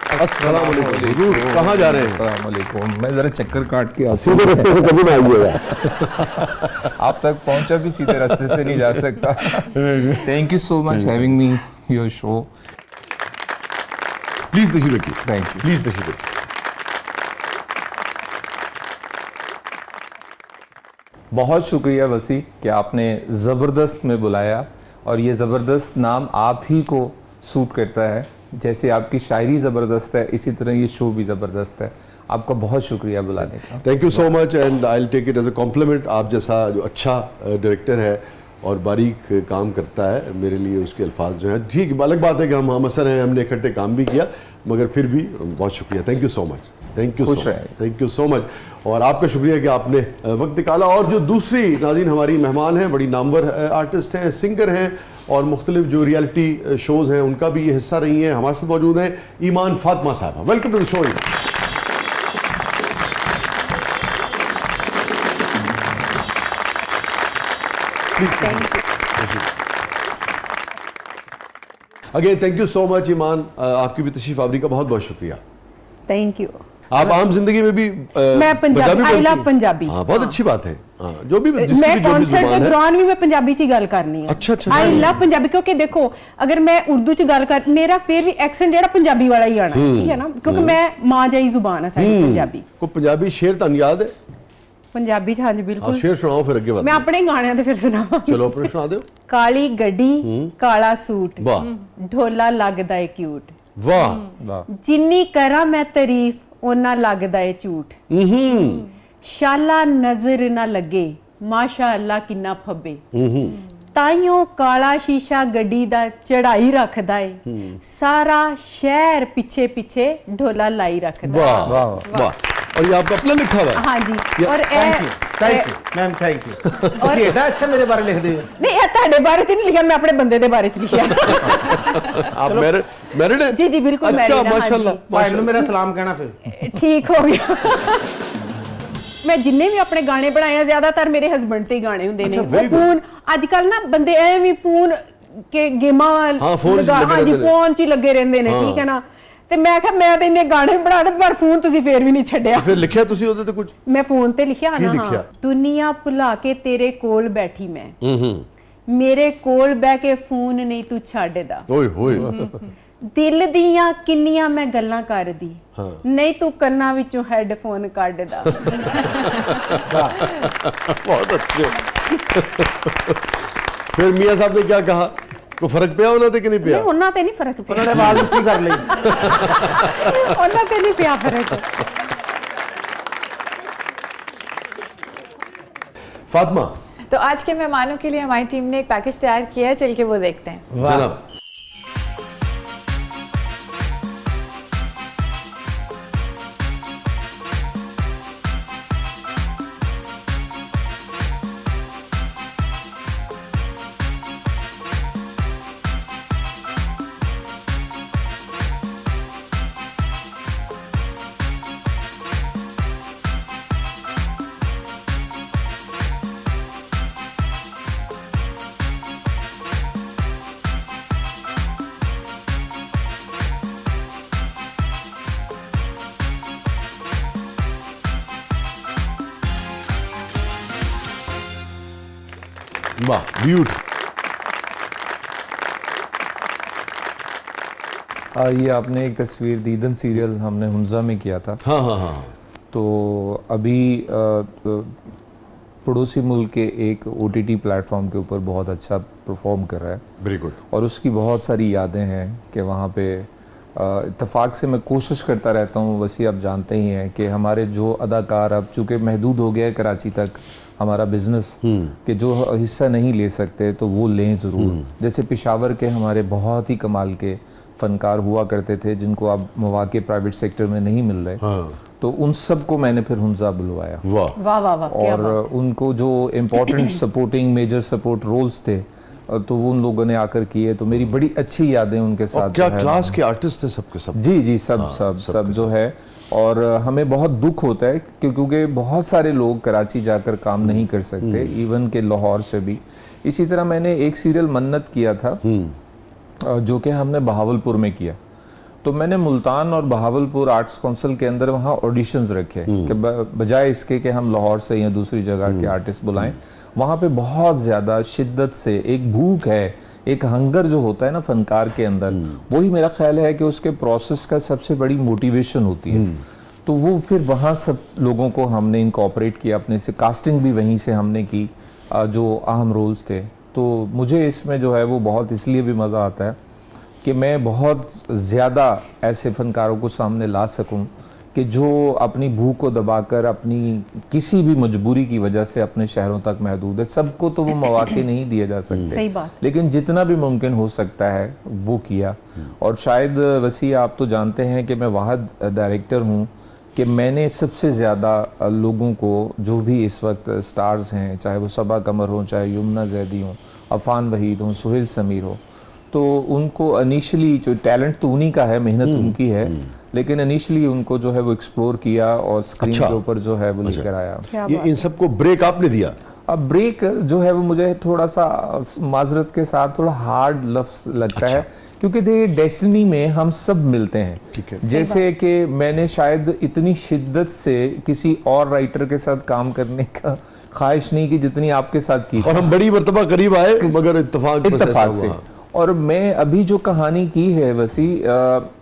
अस्सलाम वालेकुम हुजूर, कहाँ जा रहे हैं? अस्सलाम वालेकुम। मैं जरा चक्कर काट के सीधे रास्ते से कभी ना आइएगा। आप तक पहुंचा भी सीधे रास्ते से नहीं जा सकता। Thank you so much having me your show. Please तशरीफ रखिए, थैंक यू। प्लीज तशरीफ रखिए। बहुत शुक्रिया वसी कि आपने ज़बरदस्त में बुलाया, और ये ज़बरदस्त नाम आप ही को सूट करता है। जैसे आपकी शायरी ज़बरदस्त है, इसी तरह ये शो भी ज़बरदस्त है। आपका बहुत शुक्रिया बुलाने का। Thank you so much and I will take it as a compliment. आप जैसा जो अच्छा डायरेक्टर है और बारीक काम करता है, मेरे लिए उसके अल्फाज जो हैं, ठीक अलग बात है कि हम असर हैं, हमने इकट्ठे काम भी किया, मगर फिर भी बहुत शुक्रिया। Thank you so much, thank you, thank you so much. और आपका शुक्रिया कि आपने वक्त निकाला। और जो दूसरी नाज़रीन हमारी मेहमान हैं, बड़ी नामवर आर्टिस्ट हैं, सिंगर हैं, और मुख्तलिफ जो रियलिटी शोज़ हैं उनका भी ये हिस्सा रही हैं। हमारे साथ मौजूद हैं ईमान फातिमा साहबा। Welcome to the show. Again thank you so much Iman, आपकी भी तशरीफ आवरी का बहुत बहुत शुक्रिया। Thank you. आप आम जिंदगी में भी मैं पंजाबी, आई लव पंजाबी। हाँ, बहुत अच्छी बात है। हाँ, जो भी मैं कॉन्सर्ट के दौरान भी मैं पंजाबी च गल करनी है। अच्छा, आई लव पंजाबी, क्योंकि देखो अगर मैं उर्दू च गल कर, मेरा फिर भी एक्सेंट जेड़ा पंजाबी वाला ही आना, ठीक है ना, क्योंकि मैं मां जाई जुबान है साडी पंजाबी। को पंजाबी शेर तुहानू याद है? पंजाबी च, हाँ जी बिल्कुल। शेर सुनाओ फिर अगे बात। मैं अपने गाने दे फिर सुनावा। चलो अपने सुना दो। काली गड्डी काला सूट, वाह ढोला लगदा है क्यूट, वाह, जिन्नी करा मैं तारीफ ओना लगदा है झूठ, शाला नजर ना लगे माशा अल्लाह किन्ना फब्बे, ताइयों काला शीशा गड्डी दा चढ़ाई रखदा है, सारा शहर पीछे पीछे ढोला लाई रखदा है। वाह वाह। और ये आपका अपना लिखा हुआ है? हाँ जी। और thank you ma'am, thank you. ਤੁਸੀਂ ਇਹਦਾ ਅੱਛਾ ਮੇਰੇ ਬਾਰੇ ਲਿਖਦੇ ਹੋ? नहीं ये ਤੁਹਾਡੇ ਬਾਰੇ ਚ नहीं लिखा, मैं अपने बंदे दे बारे च लिखा। आप मैरिड हैं? जी जी बिल्कुल अच्छा, married हैं, हाँ माशाल्लाह जी। ਭਾਈ ਨੂੰ ਮੇਰਾ ਸਲਾਮ ਕਹਿਣਾ ਫਿਰ। ठीक हो गया। मैं जिन्ने भी अपने गाने बनाए हैं, ज्यादातर मेरे हस्बैंड ते ही गाने होंदे ने। very good। फोन आजकल ना बंदे एवं फोन के गेमां हाँ, फोन च लगे हाँ जी, रहंदे ने। फोन च ही लगे रहंदे ने, ठीक है ना। ते मैं कहा मैं ते इन्ने गाने बनाने, पर फोन तुसी फिर भी नहीं छड्डिया। फिर लिखिया तुसी ਉਹਦੇ ਤੇ कुछ? मैं फोन ते लिखिया की ना। लिखिया? हाँ, दुनिया भुला के तेरे कोल बैठी मैं, मेरे कोल बह के फोन नहीं तू छड्डदा, ओए होए, दिल दियां किन्नियां मैं गल्लां करदी, हाँ। नहीं तू कन्ना विचों हेडफोन कड्डदा। बहुत अच्छे। फिर मियां साहब ने क्या कहा? को फर्क पिया ਉਹਨਾਂ ਤੇ कि नहीं पिया? नहीं ਉਹਨਾਂ ਤੇ ਨਹੀਂ ਫਰਕ ਪਿਆ, ਉਹਨਾਂ ਨੇ ਆਵਾਜ਼ ਉੱਚੀ ਕਰ ਲਈ। ਉਹਨਾਂ ਤੇ ਨਹੀਂ ਪਿਆ ਫਰਕ। फातिमा तो आज के मेहमानों के लिए हमारी टीम ने एक पैकेज तैयार किया है, चल के वो देखते हैं। जनाब। वाह, ब्यूटीफुल। ये आपने एक तस्वीर दीदन सीरियल हमने हुंजा में किया था। हाँ हाँ हाँ। तो अभी पड़ोसी मुल्क के एक OTT प्लेटफॉर्म के ऊपर बहुत अच्छा परफॉर्म कर रहा है। Very good. और उसकी बहुत सारी यादें हैं कि वहाँ पे इत्तेफाक से मैं कोशिश करता रहता हूँ। वैसे आप जानते ही हैं कि हमारे जो अदाकार, अब चूँकि महदूद हो गया है कराची तक हमारा बिज़नेस, कि जो हिस्सा नहीं ले सकते तो वो लें ज़रूर। जैसे पेशावर के हमारे बहुत ही कमाल के फ़नकार हुआ करते थे जिनको अब मौक़े प्राइवेट सेक्टर में नहीं मिल रहे। हाँ। तो उन सब को मैंने फिर हुंजा बुलवाया। वाह वाह वाह वाह। और उनको जो important supporting major support roles थे तो वो उन लोगों ने आकर किए। तो मेरी बड़ी अच्छी यादें उनके साथ। क्या क्लास के आर्टिस्ट थे सबके सब? जी जी, सब जो है। और हमें बहुत दुख होता है क्योंकि बहुत सारे लोग कराची जाकर काम नहीं कर सकते, इवन के लाहौर से भी। इसी तरह मैंने एक सीरियल मन्नत किया था जो कि हमने बहावलपुर में किया। तो मैंने मुल्तान और बहावलपुर आर्ट्स काउंसिल के अंदर वहाँ ऑडिशंस रखे कि बजाय इसके कि हम लाहौर से या दूसरी जगह के आर्टिस्ट बुलाएं, वहाँ पे बहुत ज़्यादा शिद्दत से एक भूख है, एक हंगर जो होता है ना फनकार के अंदर, वही मेरा ख्याल है कि उसके प्रोसेस का सबसे बड़ी मोटिवेशन होती है। तो वो फिर वहाँ सब लोगों को हमने इनकॉर्पोरेट किया अपने से, कास्टिंग भी वहीं से हमने की जो अहम रोल्स थे। तो मुझे इसमें जो है वो बहुत इसलिए भी मज़ा आता है कि मैं बहुत ज़्यादा ऐसे फ़नकारों को सामने ला सकूं कि जो अपनी भूख को दबाकर अपनी किसी भी मजबूरी की वजह से अपने शहरों तक महदूद है। सबको तो वो मौके नहीं दिए जा सकते, सही बात। लेकिन जितना भी मुमकिन हो सकता है वो किया। और शायद वसी आप तो जानते हैं कि मैं वाहिद डायरेक्टर हूँ कि मैंने सबसे ज़्यादा लोगों को, जो भी इस वक्त स्टार्स हैं, चाहे वो सबा कमर हो, चाहे यमुना जैदी हो, अफान वहीद हो, सुहेल समीर हो, तो उनको इनिशियली जो टैलेंट तो उन्हीं का है, मेहनत उनकी है, लेकिन इनिशियली उनको जो है वो एक्सप्लोर किया और स्क्रीन के ऊपर जो है वो लेकर आया। ये इन सबको ब्रेक आपने दिया? अब ब्रेक जो है वो मुझे थोड़ा सा माजरत के साथ थोड़ा हार्ड लफ्ज लगता है, क्योंकि देखिए डेस्टिनी में हम सब मिलते हैं। ठीक है। जैसे कि मैंने शायद इतनी शिद्दत से किसी और राइटर के साथ काम करने का ख्वाहिश नहीं की जितनी आपके साथ की, और हम बड़ी मर्तबा करीब आए मगर इत्तेफाक से। और मैं अभी जो कहानी की है वसी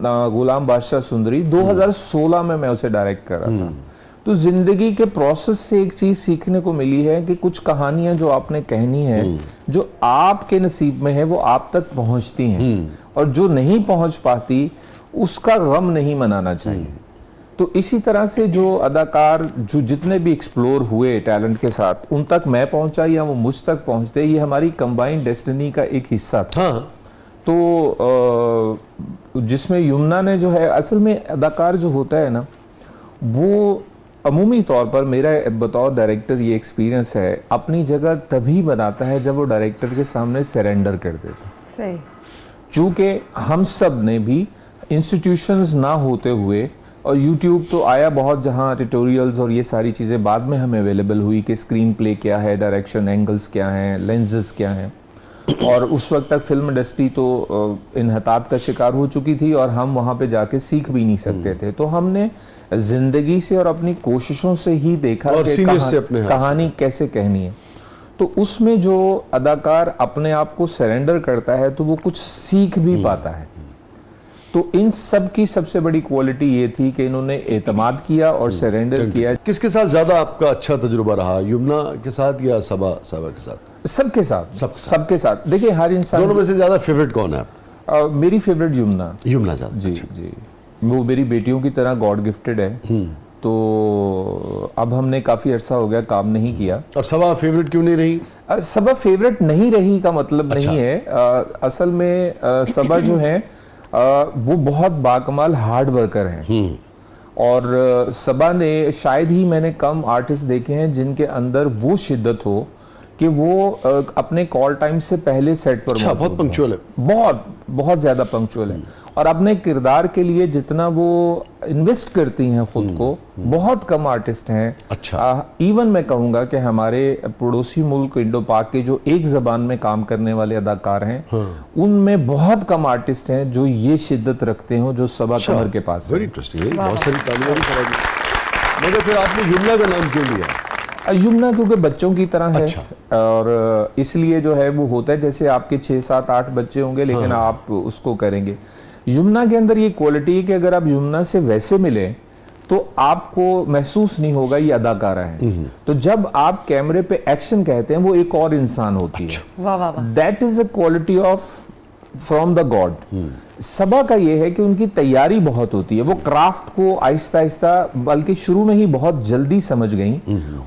गुलाम बादशाह सुंदरी 2016 में मैं उसे डायरेक्ट कर रहा था। तो जिंदगी के प्रोसेस से एक चीज सीखने को मिली है कि कुछ कहानियां जो आपने कहनी है, जो आपके नसीब में है वो आप तक पहुंचती हैं, और जो नहीं पहुंच पाती उसका गम नहीं मनाना चाहिए। तो इसी तरह से जो अदाकार जो जितने भी एक्सप्लोर हुए टैलेंट के साथ, उन तक मैं पहुंचा या वो मुझ तक पहुंचते, ये हमारी कंबाइंड डेस्टिनी का एक हिस्सा था। हाँ। तो जिसमें यमुना ने जो है, असल में अदाकार जो होता है ना, वो अमूमी तौर पर मेरा बतौर डायरेक्टर ये एक्सपीरियंस है, अपनी जगह तभी बनाता है जब वो डायरेक्टर के सामने सरेंडर कर देता। सही। चूँकि हम सब ने भी इंस्टीट्यूशंस ना होते हुए, और YouTube तो आया बहुत, जहाँ ट्यूटोरियल्स और ये सारी चीज़ें बाद में हमें अवेलेबल हुई कि स्क्रीन प्ले क्या है, डायरेक्शन एंगल्स क्या हैं, लेंसेज क्या हैं, और उस वक्त तक फिल्म इंडस्ट्री तो इन्हतात का शिकार हो चुकी थी और हम वहाँ पे जाके सीख भी नहीं सकते थे। तो हमने जिंदगी से और अपनी कोशिशों से ही देखा कि कहानी कैसे कहनी है। तो उसमें जो अदाकार अपने आप को सरेंडर करता है तो वो कुछ सीख भी पाता है। तो इन सब की सबसे बड़ी क्वालिटी ये थी कि इन्होंने एतमाद किया और सरेंडर किया। किसके साथ ज्यादा आपका अच्छा तजुर्बा रहा, यमुना के साथ या सबा के साथ? सबके साथ, सबके साथ। देखिए हर इंसान, दोनों में से ज्यादा फेवरेट कौन है? मेरी फेवरेट यमुना। यमुना ज्यादा? जी जी, वो मेरी बेटियों की तरह गॉड गिफ्टेड है। तो अब हमने काफी अरसा हो गया काम नहीं किया। और सबा फेवरेट क्यों नहीं रही? सबा फेवरेट नहीं रही का मतलब नहीं है, असल में सबा जो है वो बहुत बाकमाल हार्ड वर्कर हैं। और सबा ने, शायद ही मैंने कम आर्टिस्ट देखे हैं जिनके अंदर वो शिद्दत हो कि वो अपने कॉल टाइम से पहले सेट पर बहुत पंक्चुअल है, बहुत ज्यादा पंक्चुअल है, और अपने किरदार के लिए जितना वो इन्वेस्ट करती हैं खुद को, बहुत कम आर्टिस्ट हैं। अच्छा। इवन मैं कहूँगा कि हमारे पड़ोसी मुल्क इंडो पाक के जो एक जबान में काम करने वाले अदाकार हैं, उनमें बहुत कम आर्टिस्ट हैं जो ये शिद्दत रखते हो जो सबा कमर के पास है। वेरी इंटरेस्टिंग, बहुत सारी तालियां भी कराई। मगर फिर आपने यमुना का नाम क्यों लिया? यमुना क्योंकि बच्चों की तरह है। अच्छा। और इसलिए जो है वो होता है जैसे आपके 6, 7, 8 बच्चे होंगे, लेकिन आप उसको करेंगे। यमुना के अंदर ये क्वालिटी है कि अगर आप यमुना से वैसे मिले तो आपको महसूस नहीं होगा ये अदाकारा है। तो जब आप कैमरे पे एक्शन कहते हैं वो एक और इंसान होती है। वाह वाह वाह। That is a quality of from the God. Saba का ये है कि उनकी तैयारी बहुत होती है, वो क्राफ्ट को आहिस्ता आहिस्ता, बल्कि शुरू में ही बहुत जल्दी समझ गई,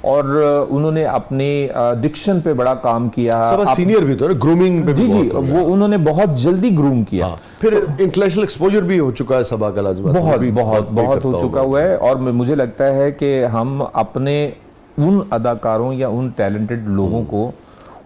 और उन्होंने अपने डिक्शन पे बड़ा काम किया। सबा सीनियर भी तो है, ग्रूमिंग पे जी जी, वो उन्होंने बहुत जल्दी ग्रूम किया। फिर इंटरनेशनल एक्सपोजर भी हो चुका है सबा का, लाजमी बहुत हो चुका हुआ है। और मुझे लगता है कि हम अपने उन अदाकारों या उन टैलेंटेड लोगों को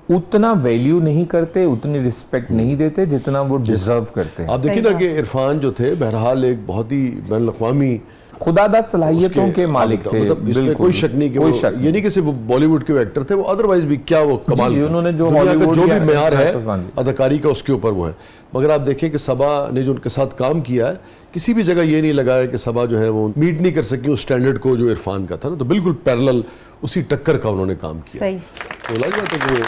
उतना वैल्यू नहीं करते, उतनी रिस्पेक्ट नहीं देते जितना वो डिजर्व करते हैं। आप देखिए ना कि इरफान जो थे बहरहाल एक बहुत ही बैन अवी खुदादा सलाहियतों के मालिक थे, मतलब इसमें कोई शक नहीं कि वो, ये नहीं कि सिर्फ बॉलीवुड के एक्टर थे, वो अदरवाइज भी क्या वो कमाल, उन्होंने जो हॉलीवुड जो भी मेयार है अदाकारी का उसके ऊपर वो है। मगर आप देखिए कि सबा ने जो उनके साथ काम किया है, किसी भी जगह ये नहीं लगा है कि सबा जो है वो मीट नहीं कर सकी उस स्टैंडर्ड को जो इरफान का था ना, तो बिल्कुल पैरेलल उसी टक्कर का उन्होंने काम किया। सही। तो लग जाता है कि